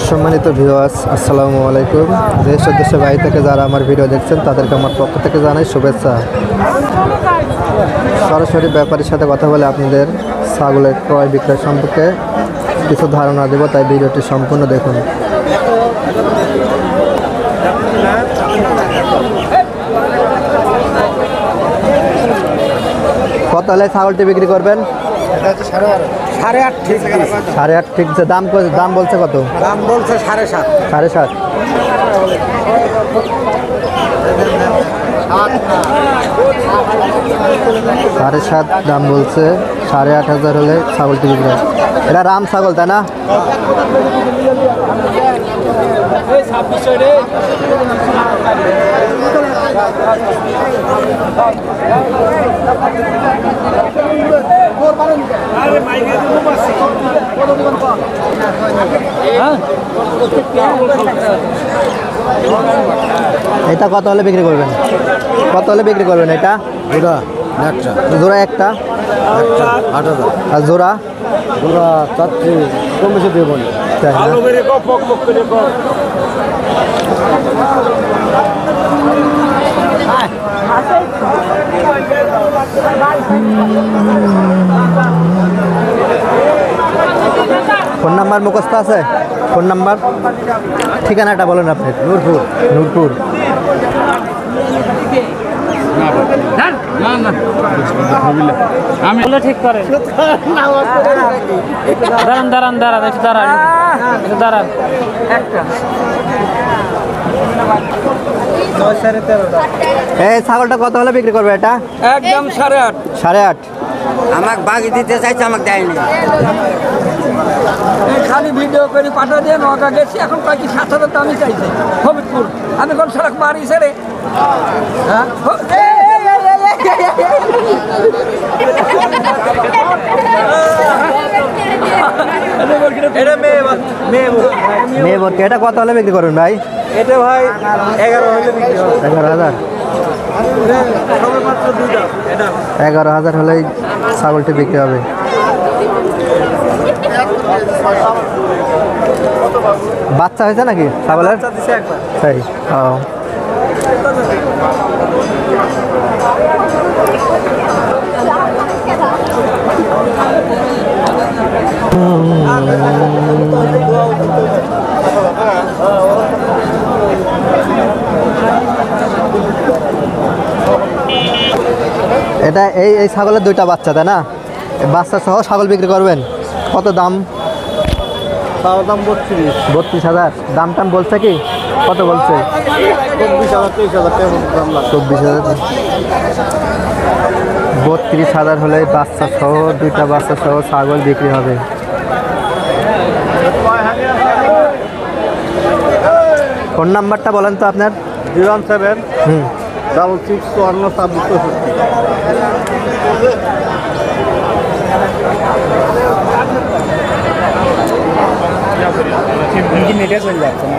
সম্মানিত ভিউয়ার্স, আসসালামু আলাইকুম। দেশ ও দেশের বাইরে থেকে যারা আমার ভিডিও দেখছেন তাদেরকে আমার পক্ষ থেকে জানাই শুভেচ্ছা। সরাসরি ব্যাপারীর সাথে কথা বলে আপনাদের ছাগলের ক্রয় বিক্রয় সম্পর্কে কিছু ধারণা দেব, তাই ভিডিওটি সম্পূর্ণ দেখুন। কত হলে ছাগলটি বিক্রি করবেন? 8.5 ঠিক যে দাম বলছে কত? দাম বলছে 7.5। 7.5 দাম বলছে। 8.5 হলে ছাগলটি বিক্রি হয়। এটা রাম ছাগল তাই না? এটা কত হলে বিক্রি করবেন? কত হলে বিক্রি করবেন এটা? জোড়া একটা 8,000। আর জোড়া চাচ্ছি কম বেশি দিয়ে বলি। ফোন নাম্বার মুখস্থ আছে? ফোন নাম্বার, ঠিকানাটা বলেন আপনি। নূরপুর। আমি ঠিক করে দাঁড়ান এই ছাগলটা কত হলে বিক্রি করবে এটা? একদম 8.5। 8.5 আমাকে বাকি দিতে চাইছে, আমাকে দেয়নি। খালি ভিডিও করে পাঠা দিয়ে নটা গেছি, এখন কয়েক 7,000 দামই চাইছে হবিবপুর। আমি কোন সড়ক মারি ছেড়ে মেয়ে ভর্তি। এটা কত হলে বিক্রি করবেন ভাই? এটা ভাই 11 হলে বিক্রি হবে। 11,000 11,000 হলেই ছাগলটি বিক্রি হবে। বাচ্চা হয়েছে নাকি ছাগলের? তাই ও। এটা এই ছাগলের দুইটা বাচ্চা তাই না? বাচ্চা সহ ছাগল বিক্রি করবেন? কত দাম? দাম 32,000। দাম টাম বলছে কি? কত বলছে? 24,000 32,000 হলে বাচ্চা সহ দুইটা বাচ্চা সহ ছাগল বিক্রি হবে। ফোন নাম্বারটা বলেন তো আপনার। 017 66 54 নেটে চলে যাচ্ছে না।